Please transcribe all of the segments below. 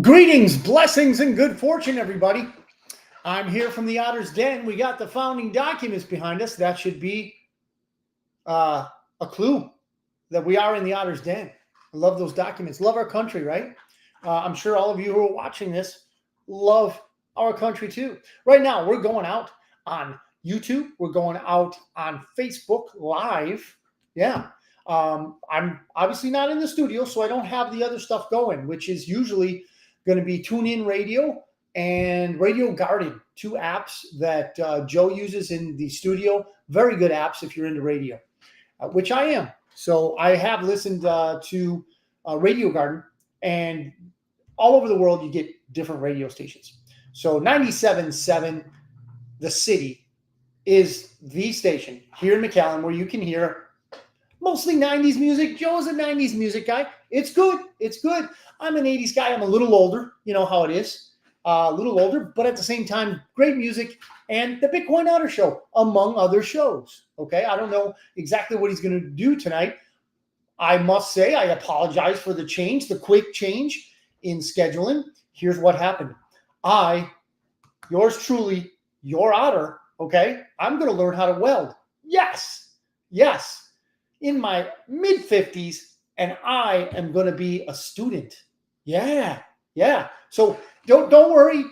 Greetings, blessings, and good fortune, everybody. I'm here from the Otter's Den. We got the founding documents behind us. That should be a clue that we are in the Otter's Den. I love those documents. Love our country, right? I'm sure all of you who are watching this love our country too. Right now, we're going out on YouTube. We're going out on Facebook Live. Yeah. I'm obviously not in the studio, so I don't have the other stuff going, which is usually going to be TuneIn Radio and Radio Garden, two apps that Joe uses in the studio. Very good apps if you're into radio, which I am. So I have listened to Radio Garden, and all over the world you get different radio stations. So 97.7, The City, is the station here in McAllen where you can hear mostly 90s music. Joe's a 90s music guy. It's good. It's good. I'm an 80s guy. I'm a little older. You know how it is. A little older, but at the same time, great music and the Bitcoin Otter Show, among other shows. Okay. I don't know exactly what he's going to do tonight. I must say, I apologize for the change, the quick change in scheduling. Here's what happened. Yours truly, your Otter, okay, I'm going to learn how to weld. Yes. In my mid-50s, and I am going to be a student. Yeah. So don't worry.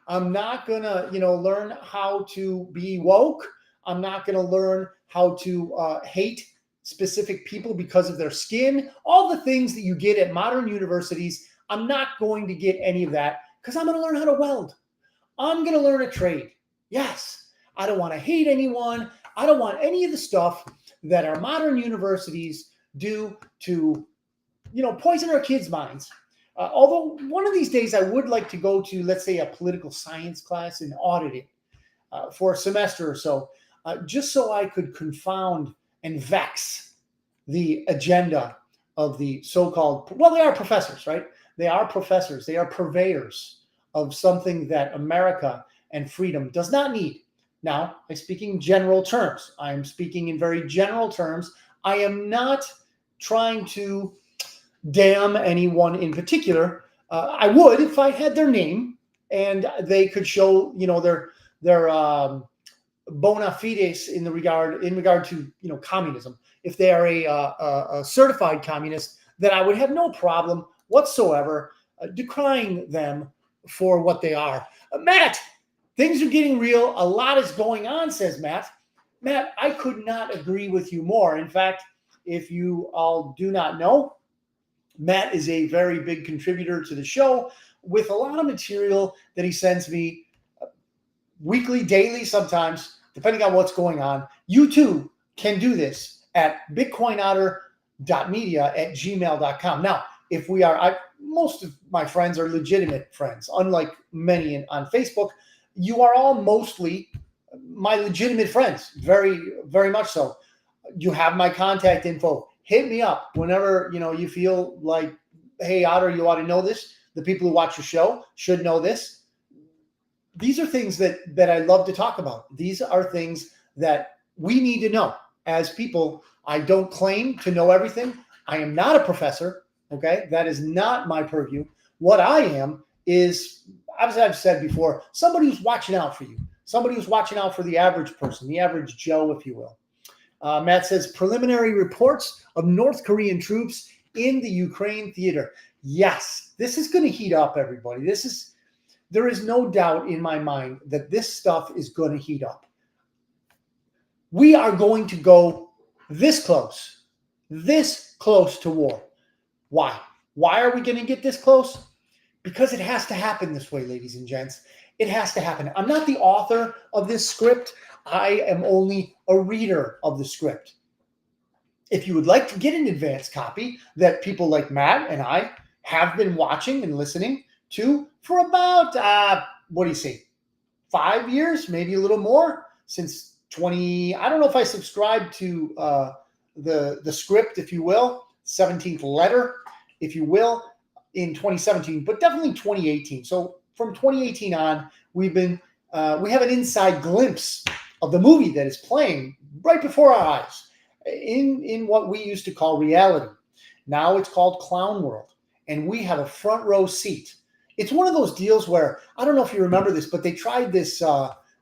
I'm not going to, learn how to be woke. I'm not going to learn how to hate specific people because of their skin. All the things that you get at modern universities, I'm not going to get any of that because I'm going to learn how to weld. I'm going to learn a trade. Yes. I don't want to hate anyone. I don't want any of the stuff that our modern universities do to, poison our kids' minds. Although one of these days I would like to go to, let's say, a political science class and audit it for a semester or so, just so I could confound and vex the agenda of the so-called, well, they are professors, right? They are professors. They are purveyors of something that America and freedom does not need. Now, I speak in general terms. I am speaking in very general terms. I am not trying to damn anyone in particular. I would if I had their name and they could show, their bona fides in regard to, communism. If they are a certified communist, then I would have no problem whatsoever decrying them for what they are. Matt, things are getting real. A lot is going on, says Matt. Matt, I could not agree with you more. In fact, if you all do not know, Matt is a very big contributor to the show with a lot of material that he sends me weekly, daily, sometimes, depending on what's going on. You too can do this at bitcoinotter.media@gmail.com. Now, if we are, most of my friends are legitimate friends, unlike many on Facebook. You are all mostly my legitimate friends, very, very much so. You have my contact info. Hit me up whenever, you feel like, hey, Otter, you ought to know this. The people who watch your show should know this. These are things that I love to talk about. These are things that we need to know as people. I don't claim to know everything. I am not a professor, okay? That is not my purview. What I am is, as I've said before, somebody who's watching out for you, somebody who's watching out for the average person, the average Joe, if you will. Matt says, preliminary reports of North Korean troops in the Ukraine theater. Yes, this is going to heat up, everybody. There is no doubt in my mind that this stuff is going to heat up. We are going to go this close to war. Why? Why are we going to get this close? Because it has to happen this way, ladies and gents. It has to happen. I'm not the author of this script. I am only a reader of the script. If you would like to get an advanced copy that people like Matt and I have been watching and listening to for about, 5 years, maybe a little more, since I don't know if I subscribed to the script, if you will, 17th letter, if you will, in 2017, but definitely 2018. So from 2018 on, we have an inside glimpse of the movie that is playing right before our eyes in what we used to call reality. Now it's called Clown World. and we have a front row seat. It's one of those deals where, I don't know if you remember this, but they tried this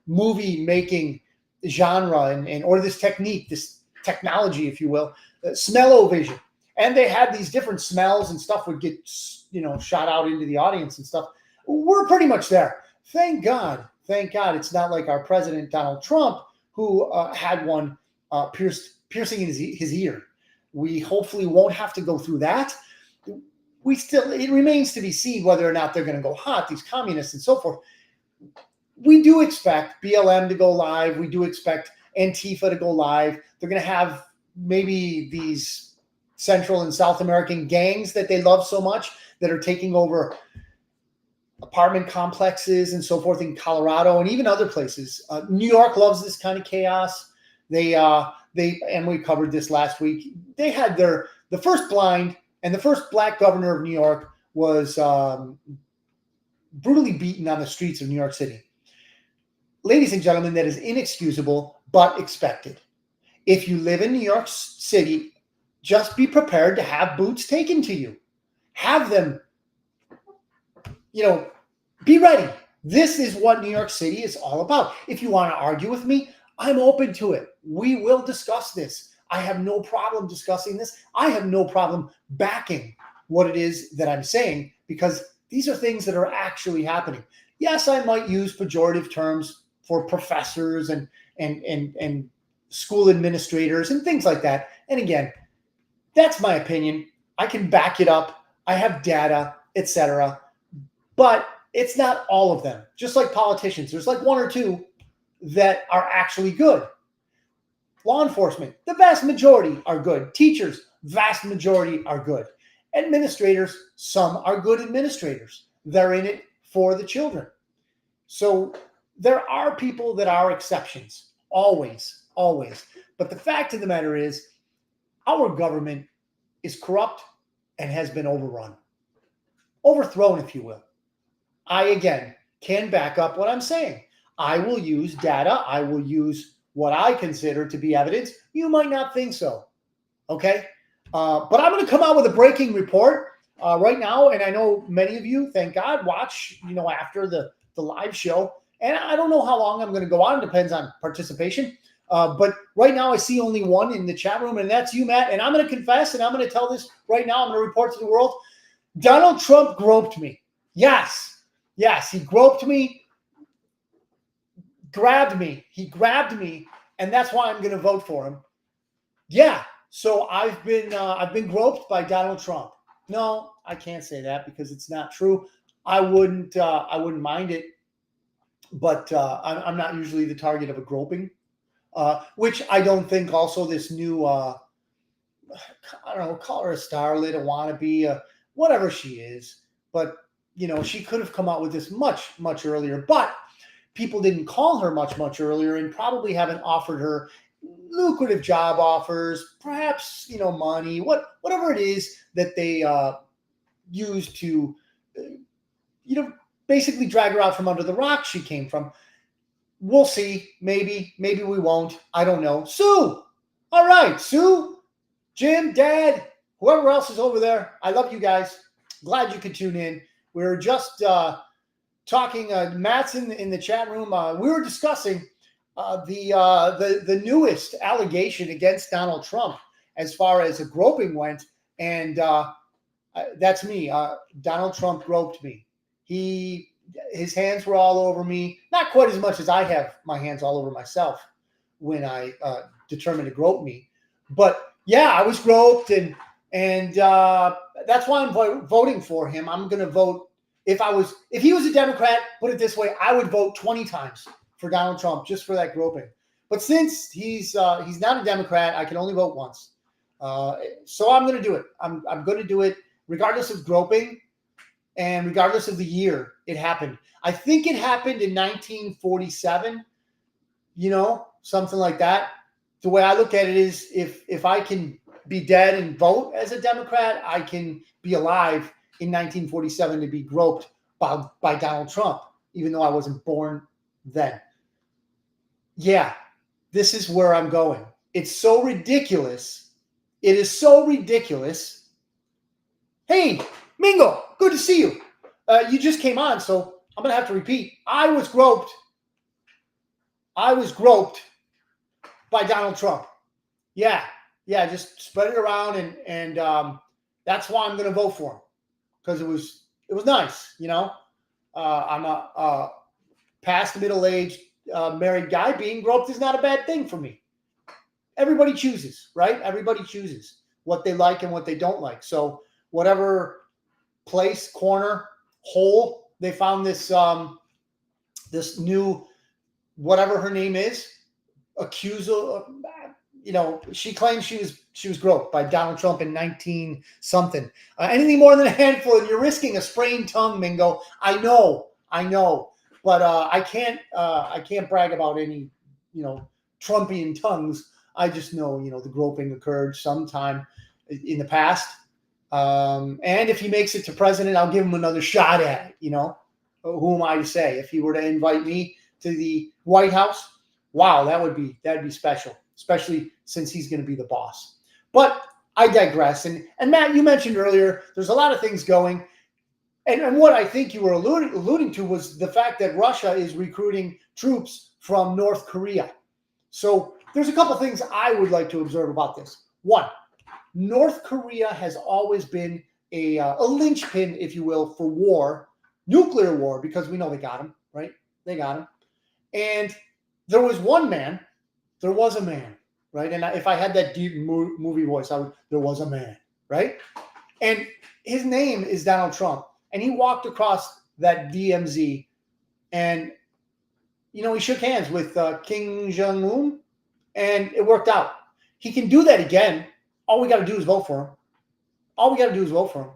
movie making genre or this technique, this technology, if you will, smell-o-vision. And they had these different smells and stuff would get, shot out into the audience and stuff. We're pretty much there. Thank God. Thank God it's not like our president, Donald Trump, who had one piercing his ear. We hopefully won't have to go through that. It remains to be seen whether or not they're going to go hot, these communists and so forth. We do expect BLM to go live. We do expect Antifa to go live. They're going to have maybe these Central and South American gangs that they love so much that are taking over apartment complexes and so forth in Colorado and even other places. New York loves this kind of chaos. And we covered this last week. They had the first blind and the first black governor of New York was brutally beaten on the streets of New York City. Ladies and gentlemen, that is inexcusable, but expected. If you live in New York City, just be prepared to have boots taken to you. Have them, be ready. This is what New York City is all about. If you want to argue with me, I'm open to it. We will discuss this. I have no problem discussing this. I have no problem backing what it is that I'm saying because these are things that are actually happening. Yes, I might use pejorative terms for professors and school administrators and things like that. And again, that's my opinion. I can back it up. I have data, etc. But it's not all of them. Just like politicians, there's like one or two that are actually good. Law enforcement, the vast majority are good. Teachers, vast majority are good. Administrators, some are good administrators. They're in it for the children. So there are people that are exceptions, always, always. But the fact of the matter is, our government is corrupt and has been overthrown, if you will. I, again, can back up what I'm saying. I will use data. I will use what I consider to be evidence. You might not think so, okay? But I'm going to come out with a breaking report right now, and I know many of you, thank God, watch, after the live show. And I don't know how long I'm going to go on. It depends on participation. But right now I see only one in the chat room, and that's you, Matt. And I'm going to confess, and I'm going to tell this right now. I'm going to report to the world. Donald Trump groped me. Yes, he groped me, grabbed me. He grabbed me, and that's why I'm going to vote for him. Yeah, so I've been groped by Donald Trump. No, I can't say that because it's not true. I wouldn't mind it, but I'm not usually the target of a groping. Which I don't think also this new, I don't know, call her a starlet, a wannabe, whatever she is. But, she could have come out with this much, much earlier. But people didn't call her much, much earlier and probably haven't offered her lucrative job offers, perhaps, money, whatever it is that they use to, basically drag her out from under the rock she came from. We'll see. Maybe we won't. I don't know. Sue. All right. Sue, Jim, Dad, whoever else is over there. I love you guys. Glad you could tune in. We were just talking. Matt's in the chat room. We were discussing the newest allegation against Donald Trump as far as a groping went. And that's me. Donald Trump groped me. His hands were all over me, not quite as much as I have my hands all over myself when I determined to grope me. But yeah, I was groped, and that's why I'm voting for him. I'm going to vote. If he was a Democrat, put it this way, I would vote 20 times for Donald Trump just for that groping. But since he's not a Democrat, I can only vote once. So I'm going to do it. I'm going to do it regardless of groping. And regardless of the year it happened. I think it happened in 1947, something like that. The way I look at it is if I can be dead and vote as a Democrat, I can be alive in 1947 to be groped by Donald Trump, even though I wasn't born then. Yeah, this is where I'm going. It's so ridiculous. It is so ridiculous. Hey, Mingo, good to see you. You just came on, so I'm going to have to repeat. I was groped by Donald Trump. Yeah, just spread it around, and that's why I'm going to vote for him, because it was nice, you know. I'm a past middle-aged married guy. Being groped is not a bad thing for me. Everybody chooses, right? Everybody chooses what they like and what they don't like. So whatever place, corner, hole they found this this new, whatever her name is, accuser, you know, she claims she was groped by Donald Trump in 19 something. Anything more than a handful, and you're risking a sprained tongue, Mingo. I know, but I can't brag about any, you know, Trumpian tongues. I just know, you know, the groping occurred sometime in the past. And if he makes it to president, I'll give him another shot at it. You know, who am I to say? If he were to invite me to the White House, wow, that'd be special, especially since he's going to be the boss. But I digress. And Matt, you mentioned earlier, there's a lot of things going. And what I think you were alluding to was the fact that Russia is recruiting troops from North Korea. So there's a couple things I would like to observe about this. One, North Korea has always been a linchpin, if you will, for war, nuclear war, because we know they got him, right? They got him. And there was a man, right? And if I had that deep movie voice, there was a man, right? And his name is Donald Trump. And he walked across that DMZ and, you know, he shook hands with Kim Jong-un, and it worked out. He can do that again. All we got to do is vote for him.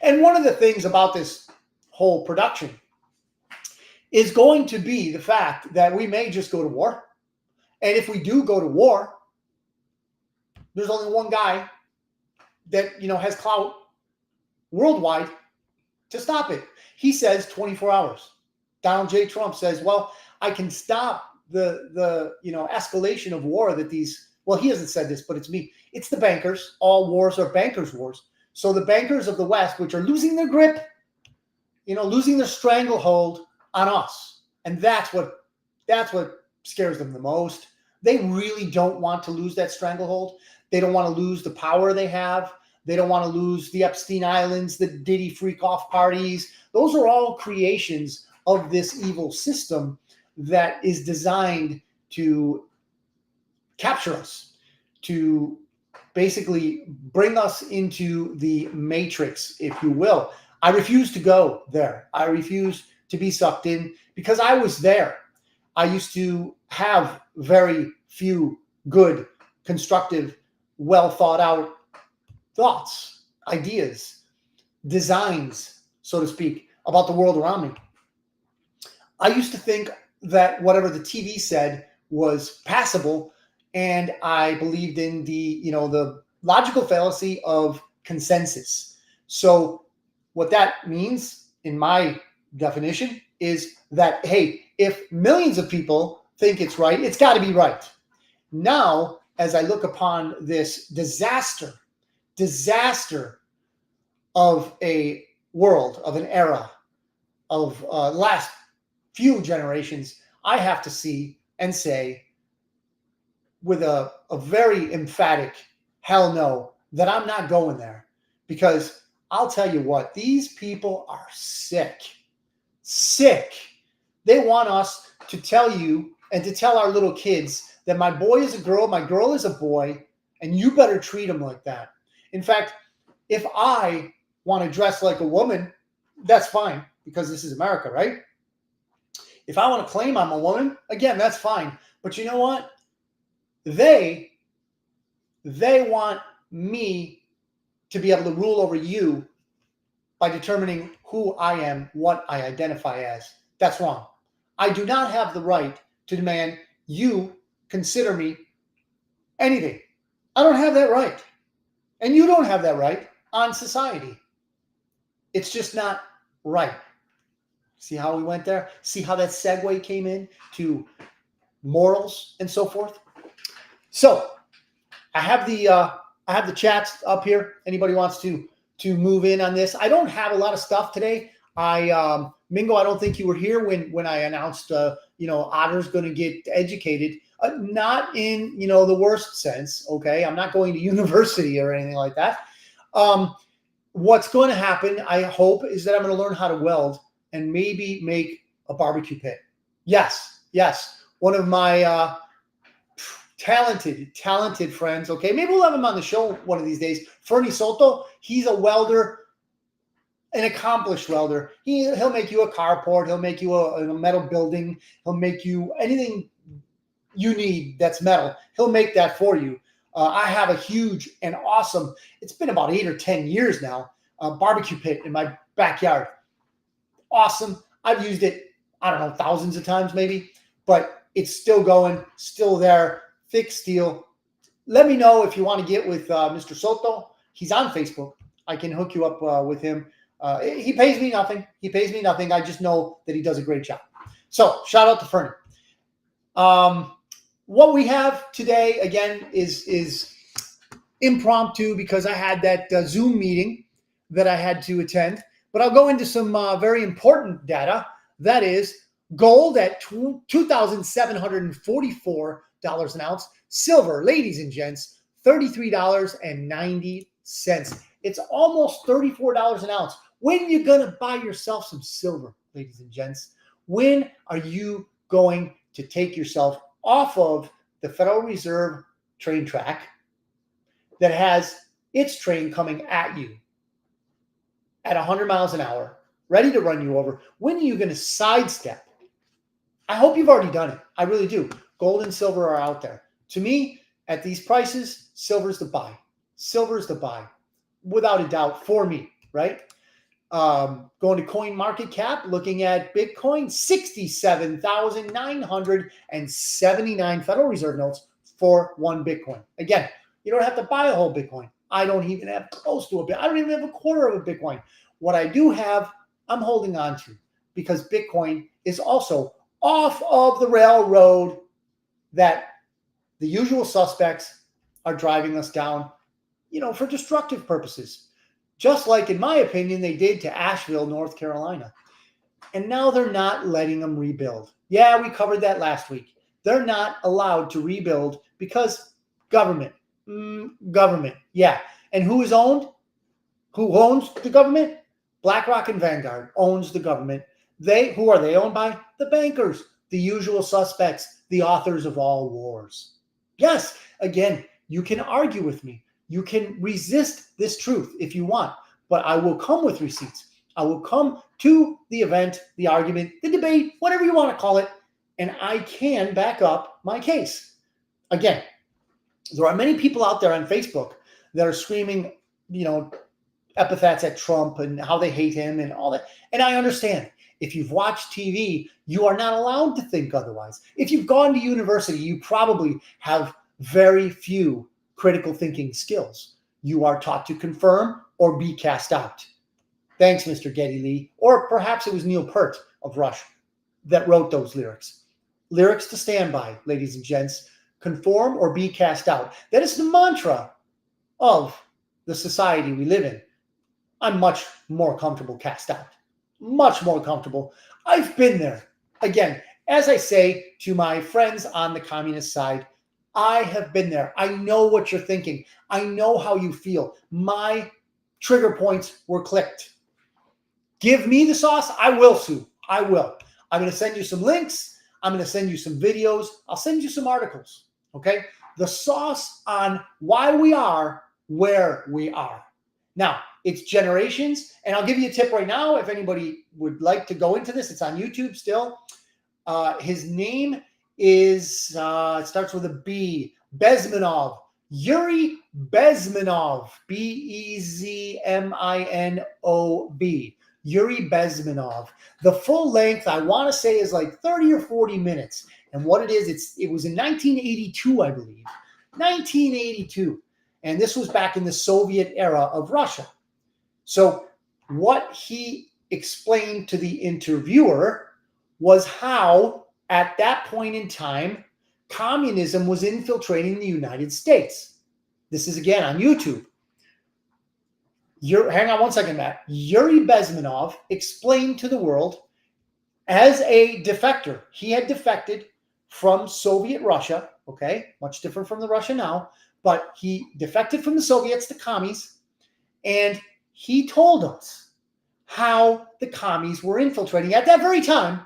And one of the things about this whole production is going to be the fact that we may just go to war. And if we do go to war, there's only one guy that, you know, has clout worldwide to stop it. He says 24 hours. Donald J. Trump says, well, I can stop the you know, escalation of war that these, well, he hasn't said this, but it's me. It's the bankers. All wars are bankers' wars. So the bankers of the West, which are losing their grip, you know, losing their stranglehold on us. And that's what scares them the most. They really don't want to lose that stranglehold. They don't want to lose the power they have. They don't want to lose the Epstein Islands, the Diddy freak-off parties. Those are all creations of this evil system that is designed to capture us, to basically bring us into the matrix, if you will. I refuse to go there. I refuse to be sucked in, because I was there. I used to have very few good, constructive, well thought out thoughts, ideas, designs, so to speak, about the world around me. I used to think that whatever the TV said was passable, and I believed in the, you know, the logical fallacy of consensus. So what that means, in my definition, is that, hey, if millions of people think it's right, it's got to be right. Now, as I look upon this disaster of a world, of an era, of last few generations, I have to see and say with a very emphatic hell no, that I'm not going there. Because I'll tell you what, these people are sick. They want us to tell you and to tell our little kids that my boy is a girl, my girl is a boy, and you better treat them like that. In fact, if I want to dress like a woman, that's fine, because this is America, right? If I want to claim I'm a woman, again, that's fine. But you know what? They want me to be able to rule over you by determining who I am, what I identify as. That's wrong. I do not have the right to demand you consider me anything. I don't have that right. And you don't have that right on society. It's just not right. See how we went there? See how that segue came in to morals and so forth? So I have the chats up here. Anybody wants to to move in on this. I don't have a lot of stuff today. Mingo, I don't think you were here when I announced, Otter's going to get educated. Not in, the worst sense. Okay. I'm not going to university or anything like that. What's going to happen, I hope, is that I'm going to learn how to weld and maybe make a barbecue pit. Yes. One of my talented friends. Okay. Maybe we'll have him on the show one of these days. Fernie Soto. He's a welder, an accomplished welder. He'll make you a carport. He'll make you a metal building. He'll make you anything you need that's metal. He'll make that for you. I have a huge and awesome, it's been about 8 or 10 years now, barbecue pit in my backyard. Awesome. I've used it, I don't know, thousands of times maybe, but it's still going, still there, thick steel. Let me know if you want to get with Mr. Soto. He's on Facebook. I can hook you up with him. He pays me nothing. I just know that he does a great job. So shout out to Fernie. What we have today, again, is impromptu because I had that Zoom meeting that I had to attend. But I'll go into some very important data. That is gold at $2,744 an ounce. Silver, ladies and gents, $33.90. It's almost $34 an ounce. When are you going to buy yourself some silver, ladies and gents? When are you going to take yourself off of the Federal Reserve train track that has its train coming at you at 100 miles an hour, ready to run you over? When are you going to sidestep? I hope you've already done it. I really do. Gold and silver are out there. To me, at these prices, silver's the buy. Silver's the buy, without a doubt, for me, right? Going to Coin Market Cap, looking at Bitcoin, 67,979 Federal Reserve notes for one Bitcoin. Again, you don't have to buy a whole Bitcoin. I don't even have close to a bit. I don't even have a quarter of a Bitcoin. What I do have, I'm holding on to, because Bitcoin is also off of the railroad that the usual suspects are driving us down, for destructive purposes. Just like, in my opinion, they did to Asheville, North Carolina. And now they're not letting them rebuild. Yeah, we covered that last week. They're not allowed to rebuild because government. Government, yeah. And who is owned? Who owns the government? BlackRock and Vanguard owns the government. Who are they owned by? The bankers, the usual suspects, the authors of all wars. Yes, again, you can argue with me. You can resist this truth if you want, but I will come with receipts. I will come to the event, the argument, the debate, whatever you want to call it, and I can back up my case. Again, there are many people out there on Facebook that are screaming, epithets at Trump and how they hate him and all that. And I understand. If you've watched TV, you are not allowed to think otherwise. If you've gone to university, you probably have very few critical thinking skills. You are taught to confirm or be cast out. Thanks, Mr. Geddy Lee. Or perhaps it was Neil Peart of Rush that wrote those lyrics. Lyrics to stand by, ladies and gents. Conform or be cast out. That is the mantra of the society we live in. I'm much more comfortable cast out. Much more comfortable. I've been there. Again, as I say to my friends on the communist side, I have been there. I know what you're thinking. I know how you feel. My trigger points were clicked. Give me the sauce. I will sue. I will. I'm going to send you some links. I'm going to send you some videos. I'll send you some articles. Okay? The sauce on why we are where we are. Now, it's generations. And I'll give you a tip right now. If anybody would like to go into this, it's on YouTube still. His name is, it starts with a B, Bezmenov. Yuri Bezmenov. Bezminob. Yuri Bezmenov. The full length, I want to say, is like 30 or 40 minutes. And what it is, it was in 1982, I believe. 1982. And this was back in the Soviet era of Russia. So what he explained to the interviewer was how, at that point in time, communism was infiltrating the United States. This is again on YouTube. hang on one second, Matt. Yuri Bezmenov explained to the world as a defector. He had defected from Soviet Russia, okay? Much different from the Russia now, but he defected from the Soviets, the commies, and he told us how the commies were infiltrating at that very time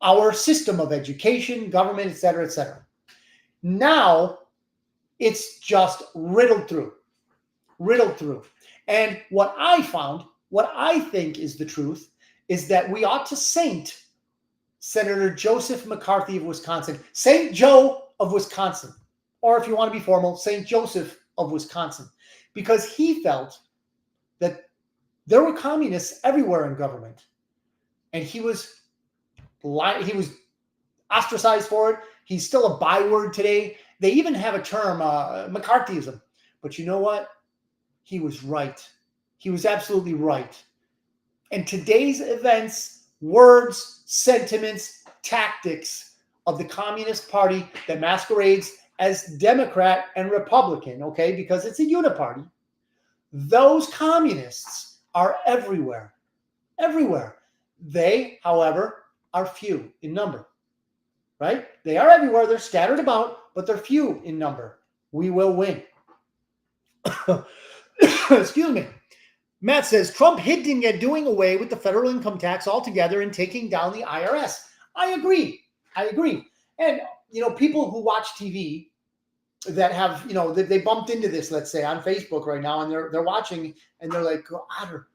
our system of education, government, et cetera, et cetera. Now it's just riddled through. And what I found, what I think is the truth, is that we ought to saint Senator Joseph McCarthy of Wisconsin, St. Joe of Wisconsin, or if you want to be formal, St. Joseph of Wisconsin, because he felt that there were communists everywhere in government, and he was ostracized for it. He's still a byword today. They even have a term, McCarthyism. But you know what? He was right. He was absolutely right. And today's events, words, sentiments, tactics of the Communist Party that masquerades as Democrat and Republican, okay, because it's a uniparty, those communists are everywhere. Everywhere. They, however, are few in number, right? They are everywhere. They're scattered about, but they're few in number. We will win. Excuse me. Matt says, Trump hinting at doing away with the federal income tax altogether and taking down the IRS. I agree. And, people who watch TV that have, they bumped into this, let's say, on Facebook right now, and they're watching, and they're like, Otter,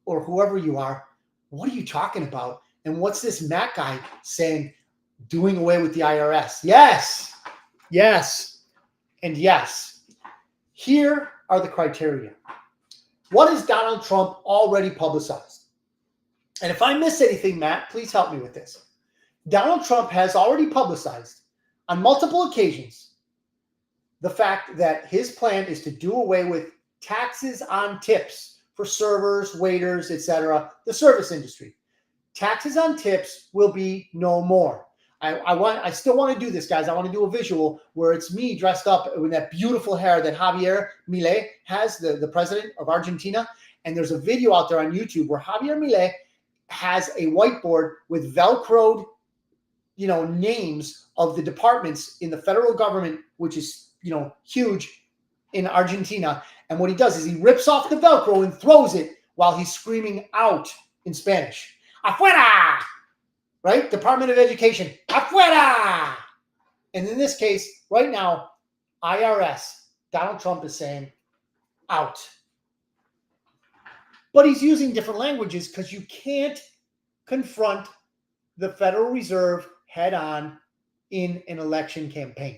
or whoever you are, what are you talking about? And what's this Matt guy saying, doing away with the IRS? Yes, and yes. Here are the criteria. What has Donald Trump already publicized? And if I miss anything, Matt, please help me with this. Donald Trump has already publicized on multiple occasions the fact that his plan is to do away with taxes on tips for servers, waiters, etc., the service industry. Taxes on tips will be no more. I still want to do this, guys. I want to do a visual where it's me dressed up with that beautiful hair that Javier Milei has, the president of Argentina. And there's a video out there on YouTube where Javier Milei has a whiteboard with Velcroed, names of the departments in the federal government, which is, huge in Argentina. And what he does is he rips off the Velcro and throws it while he's screaming out in Spanish. Afuera! Right? Department of Education. Afuera! And in this case, right now, IRS, Donald Trump is saying out. But he's using different languages because you can't confront the Federal Reserve head on in an election campaign.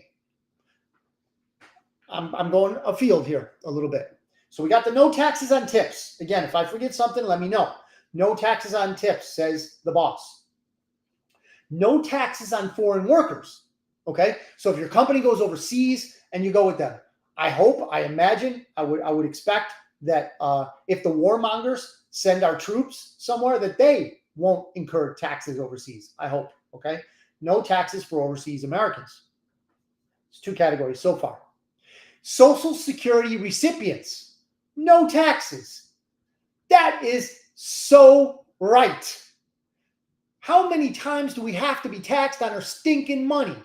I'm going afield here a little bit. So we got the no taxes on tips. Again, if I forget something, let me know. No taxes on tips, says the boss. No taxes on foreign workers. Okay? So if your company goes overseas and you go with them, I imagine, I would expect that if the warmongers send our troops somewhere, that they won't incur taxes overseas. I hope. Okay? No taxes for overseas Americans. It's two categories so far. Social Security recipients, no taxes. That is so right. How many times do we have to be taxed on our stinking money?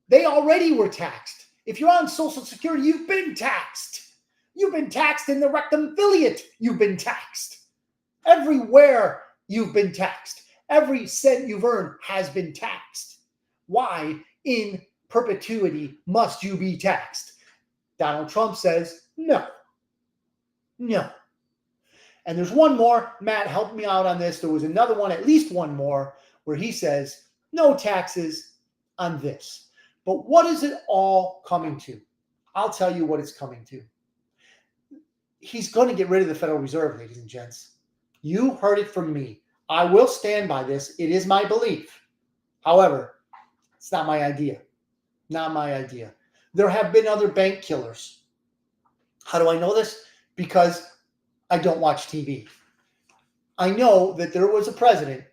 They already were taxed. If you're on Social Security, you've been taxed. You've been taxed in the rectum affiliate. You've been taxed. Everywhere you've been taxed. Every cent you've earned has been taxed. Why in perpetuity must you be taxed? Donald Trump says no. No. And there's one more. Matt, help me out on this. There was another one, at least one more, where he says no taxes on this. But what is it all coming to? I'll tell you what it's coming to. He's going to get rid of the Federal Reserve, ladies and gents. You heard it from me. I will stand by this. It is my belief. However, it's not my idea. Not my idea. There have been other bank killers. How do I know this? Because I don't watch TV. I know that there was a president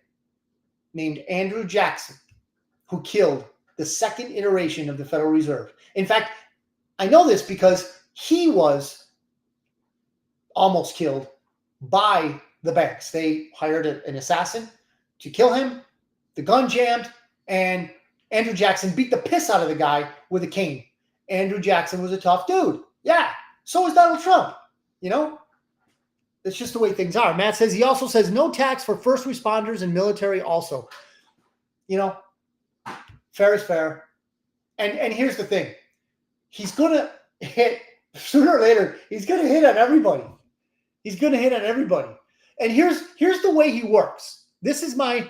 named Andrew Jackson who killed the second iteration of the Federal Reserve. In fact, I know this because he was almost killed by the banks. They hired an assassin to kill him. The gun jammed, and Andrew Jackson beat the piss out of the guy with a cane. Andrew Jackson was a tough dude. Yeah, so was Donald Trump. You know, it's just the way things are. Matt says, he also says no tax for first responders and military also. You know, fair is fair. And here's the thing. He's going to hit, sooner or later, he's going to hit on everybody. He's going to hit on everybody. And here's the way he works. This is my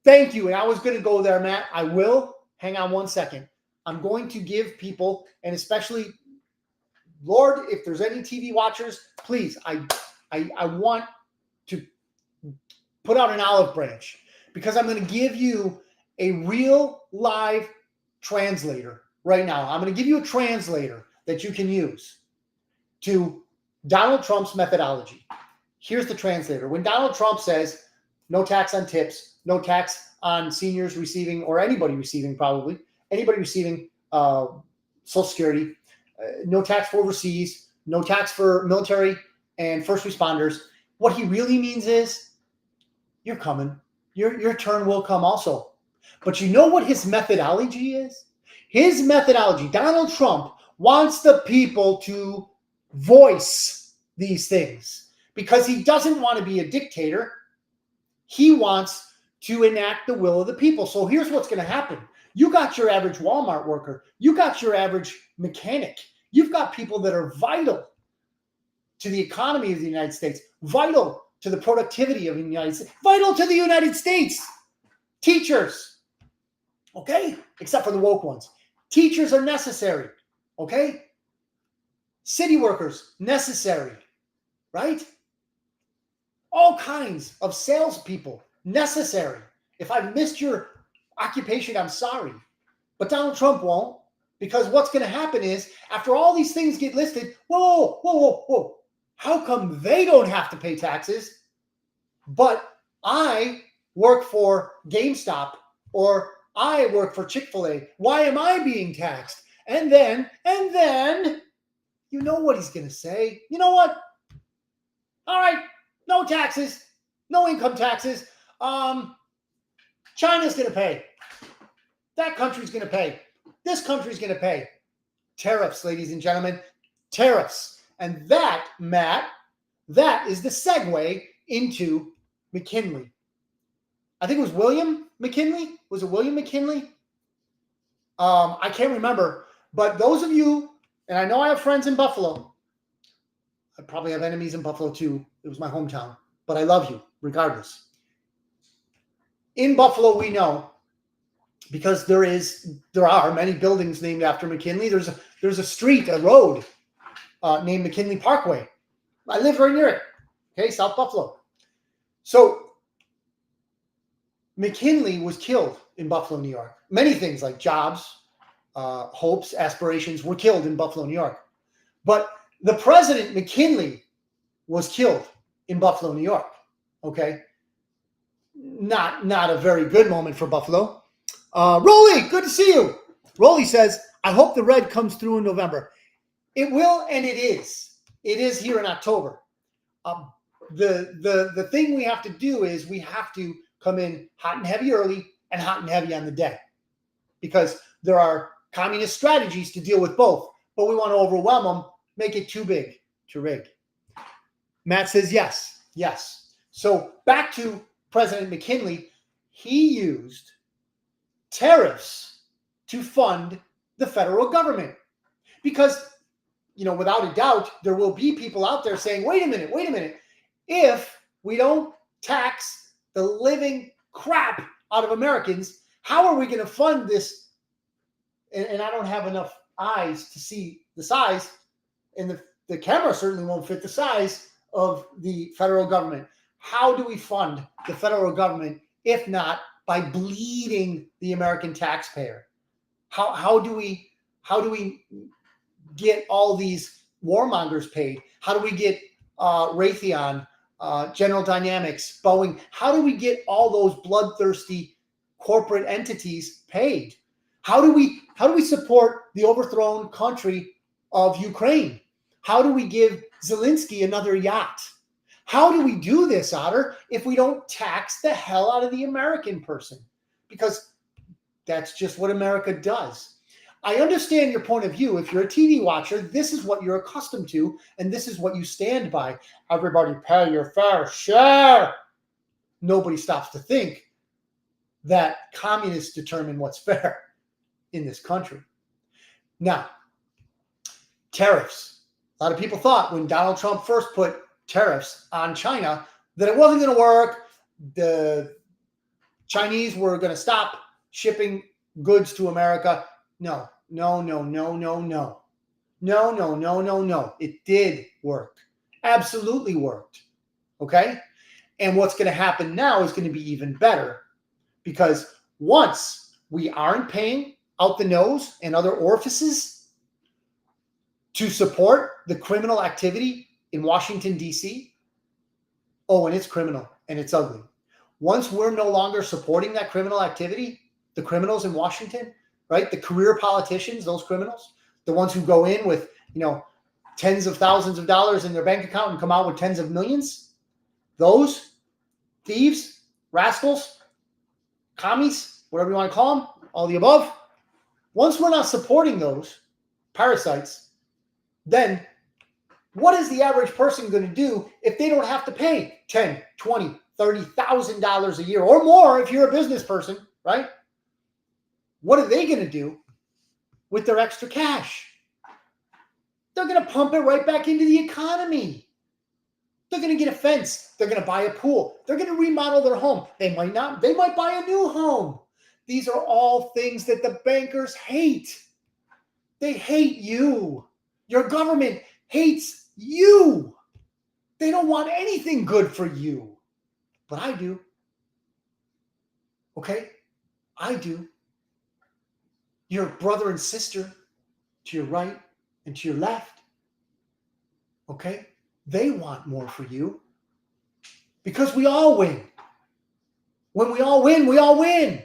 thank you. And I was going to go there, Matt. I will. Hang on one second. I'm going to give people, and especially, Lord, if there's any TV watchers, please, I want to put out an olive branch, because I'm going to give you a real live translator right now. I'm going to give you a translator that you can use to Donald Trump's methodology. Here's the translator. When Donald Trump says no tax on tips, no tax on seniors receiving, or anybody receiving, probably anybody receiving Social Security, no tax for overseas, no tax for military and first responders, what he really means is you're coming. Your turn will come also. But you know what his methodology is? His methodology, Donald Trump wants the people to voice these things because he doesn't want to be a dictator. He wants to enact the will of the people. So here's what's going to happen. You got your average Walmart worker. You got your average mechanic. You've got people that are vital to the economy of the United States, vital to the productivity of the United States, vital to the United States. Teachers, okay? Except for the woke ones. Teachers are necessary, okay? City workers, necessary, right? All kinds of salespeople, necessary. If I've missed your occupation, I'm sorry. But Donald Trump won't, because what's going to happen is, after all these things get listed, whoa. How come they don't have to pay taxes, but I work for GameStop or I work for Chick-fil-A? Why am I being taxed? And then, you know what he's going to say. You know what? All right, no taxes, no income taxes. China's going to pay. That country's going to pay. This country's going to pay. Tariffs, ladies and gentlemen, tariffs. And that, Matt, that is the segue into McKinley. I think it was William McKinley. Was it William McKinley? I can't remember. But those of you, and I know I have friends in Buffalo. I probably have enemies in Buffalo too. It was my hometown. But I love you regardless. In Buffalo, we know, because there are many buildings named after McKinley. There's a street, a road named McKinley Parkway. I live right near it. Okay, South Buffalo. So McKinley was killed in Buffalo, New York. Many things like jobs, hopes, aspirations were killed in Buffalo, New York. But the president, McKinley, was killed in Buffalo, New York. Okay, not a very good moment for Buffalo. Rolly, good to see you. Rolly says, I hope the red comes through in November. It will, and it is. It is here in October. The thing we have to do is we have to come in hot and heavy early and hot and heavy on the day, because there are communist strategies to deal with both, but we want to overwhelm them, make it too big to rig. Matt says yes. So back to President McKinley. He used tariffs to fund the federal government, because, without a doubt, there will be people out there saying, wait a minute. If we don't tax the living crap out of Americans, how are we going to fund this? And I don't have enough eyes to see the size, and the camera certainly won't fit the size of the federal government. How do we fund the federal government if not by bleeding the American taxpayer? How do we get all these warmongers paid? How do we get Raytheon, General Dynamics, Boeing? How do we get all those bloodthirsty corporate entities paid? How do we support the overthrown country of Ukraine? How do we give Zelensky another yacht? How do we do this, Otter, if we don't tax the hell out of the American person? Because that's just what America does. I understand your point of view. If you're a TV watcher, this is what you're accustomed to, and this is what you stand by. Everybody pay your fair share. Nobody stops to think that communists determine what's fair in this country. Now, tariffs. A lot of people thought when Donald Trump first put tariffs on China that it wasn't going to work. The Chinese were going to stop shipping goods to America. No. It did work. Absolutely worked. Okay? And what's going to happen now is going to be even better, because once we aren't paying out the nose and other orifices to support the criminal activity in Washington, D.C., and it's criminal and it's ugly. Once we're no longer supporting that criminal activity, the criminals in Washington, right? The career politicians, those criminals, the ones who go in with, tens of thousands of dollars in their bank account and come out with tens of millions, those thieves, rascals, commies, whatever you want to call them, all the above. Once we're not supporting those parasites, then what is the average person going to do if they don't have to pay $10,000, $20,000, $30,000 a year or more if you're a business person, right? What are they going to do with their extra cash? They're going to pump it right back into the economy. They're going to get a fence. They're going to buy a pool. They're going to remodel their home. They might not. They might buy a new home. These are all things that the bankers hate. They hate you. Your government hates you. They don't want anything good for you. But I do. Okay? I do. Your brother and sister to your right and to your left. Okay? They want more for you. Because we all win. When we all win, we all win.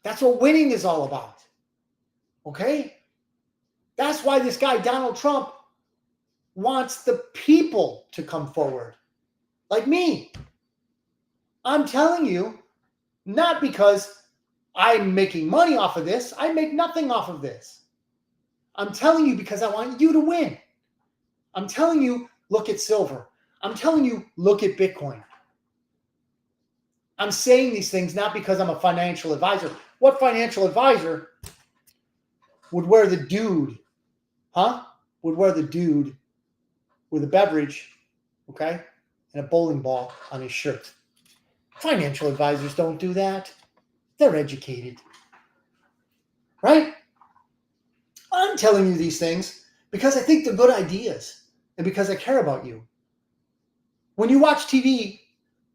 That's what winning is all about. Okay? That's why this guy, Donald Trump, wants the people to come forward. Like me. I'm telling you, not because I'm making money off of this. I make nothing off of this. I'm telling you because I want you to win. I'm telling you, look at silver. I'm telling you, look at Bitcoin. I'm saying these things not because I'm a financial advisor. What financial advisor would wear the dude, would wear the dude with a beverage, okay, and a bowling ball on his shirt? Financial advisors don't do that. They're educated. Right? I'm telling you these things because I think they're good ideas and because I care about you. When you watch TV,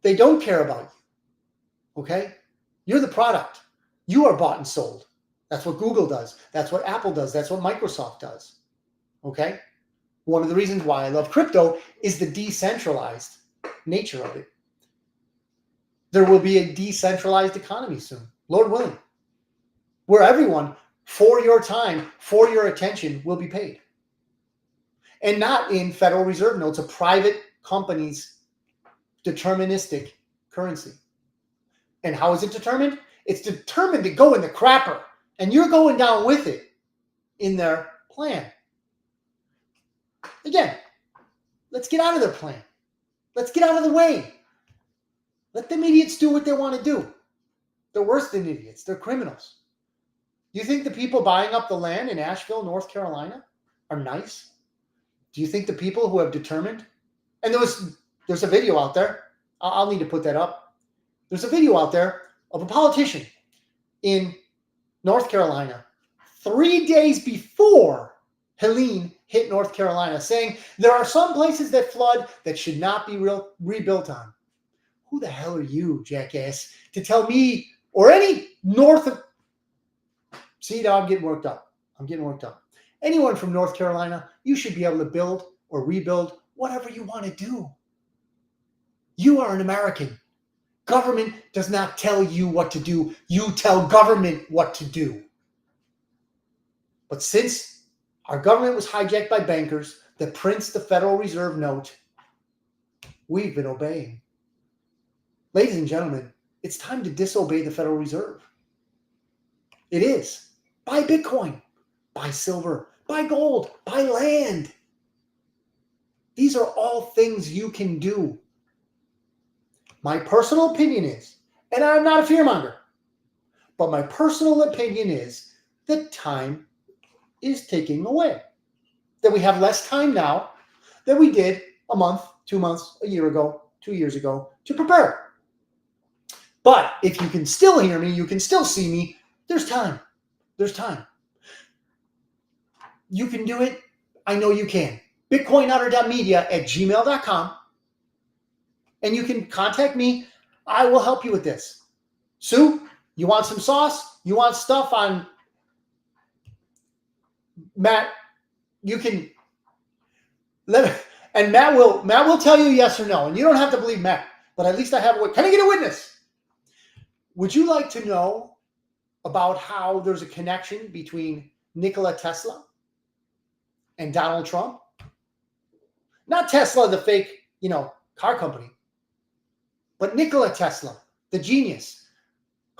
they don't care about you. Okay? You're the product. You are bought and sold. That's what Google does. That's what Apple does. That's what Microsoft does. Okay? One of the reasons why I love crypto is the decentralized nature of it. There will be a decentralized economy soon, Lord willing, where everyone, for your time, for your attention, will be paid. And not in Federal Reserve notes, a private company's deterministic currency. And how is it determined? It's determined to go in the crapper, and you're going down with it in their plan. Again, let's get out of their plan. Let's get out of the way. Let them idiots do what they want to do. They're worse than idiots. They're criminals. Do you think the people buying up the land in Asheville, North Carolina are nice? Do you think the people who have determined, and there's a video out there, I'll need to put that up. There's a video out there of a politician in North Carolina 3 days before Helene hit North Carolina saying there are some places that flood that should not be rebuilt on. Who the hell are you, jackass, to tell me or any north of... See, now I'm getting worked up. Anyone from North Carolina, you should be able to build or rebuild whatever you want to do. You are an American. Government does not tell you what to do. You tell government what to do. But since our government was hijacked by bankers, that prints the Federal Reserve note, we've been obeying. Ladies and gentlemen, it's time to disobey the Federal Reserve. It is. Buy Bitcoin, buy silver, buy gold, buy land. These are all things you can do. My personal opinion is, and I'm not a fearmonger, but my personal opinion is that time is ticking away. That we have less time now than we did a month, 2 months, a year ago, 2 years ago to prepare. But if you can still hear me, you can still see me, there's time. There's time. You can do it. I know you can. BitcoinOtter.media@gmail.com. And you can contact me. I will help you with this. Sue, you want some sauce? You want stuff on Matt? You can let me, and Matt will tell you yes or no. And you don't have to believe Matt, but at least I have a. Can I get a witness? Would you like to know about how there's a connection between Nikola Tesla and Donald Trump? Not Tesla, the fake, car company, but Nikola Tesla, the genius,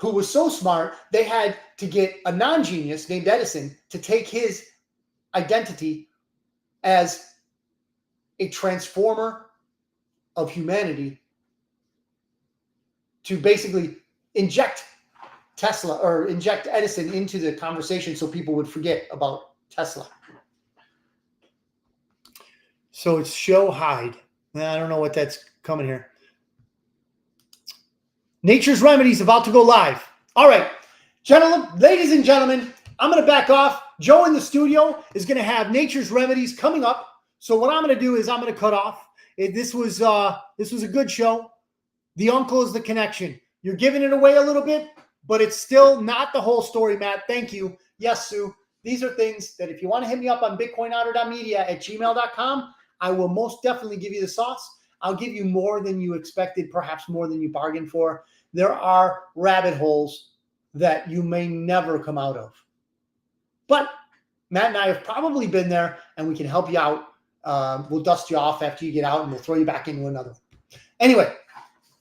who was so smart they had to get a non-genius named Edison to take his identity as a transformer of humanity to basically inject Tesla or inject Edison into the conversation so people would forget about Tesla. So it's show hide. I don't know what that's coming here. Nature's Remedies about to go live. All right, gentlemen, ladies and gentlemen, I'm going to back off. Joe in the studio is going to have Nature's Remedies coming up. So what I'm going to do is I'm going to cut off. This was a good show. The uncle is the connection. You're giving it away a little bit, but it's still not the whole story, Matt. Thank you. Yes, Sue. These are things that if you want to hit me up on bitcoinotter.media@gmail.com, I will most definitely give you the sauce. I'll give you more than you expected, perhaps more than you bargained for. There are rabbit holes that you may never come out of. But Matt and I have probably been there, and we can help you out. We'll dust you off after you get out, and we'll throw you back into another. Anyway,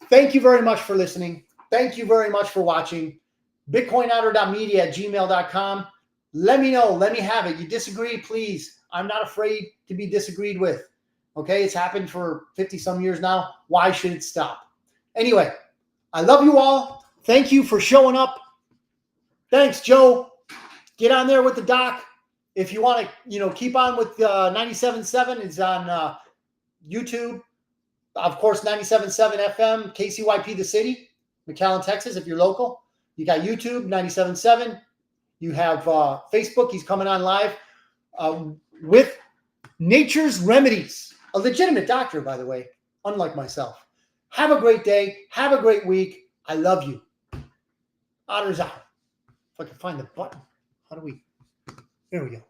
thank you very much for listening. Thank you very much for watching. bitcoinotter.media@gmail.com. Let me know. Let me have it. You disagree, please. I'm not afraid to be disagreed with. Okay, it's happened for 50-some years now. Why should it stop? Anyway, I love you all. Thank you for showing up. Thanks, Joe. Get on there with the doc. If you want to, keep on with 97.7, it's on YouTube. Of course, 97.7 FM, KCYP, the city, McAllen, Texas, if you're local. You got YouTube, 97.7. You have Facebook. He's coming on live with Nature's Remedies, a legitimate doctor, by the way, unlike myself. Have a great day. Have a great week. I love you. Otter's out. If I can find the button. How do we? There we go.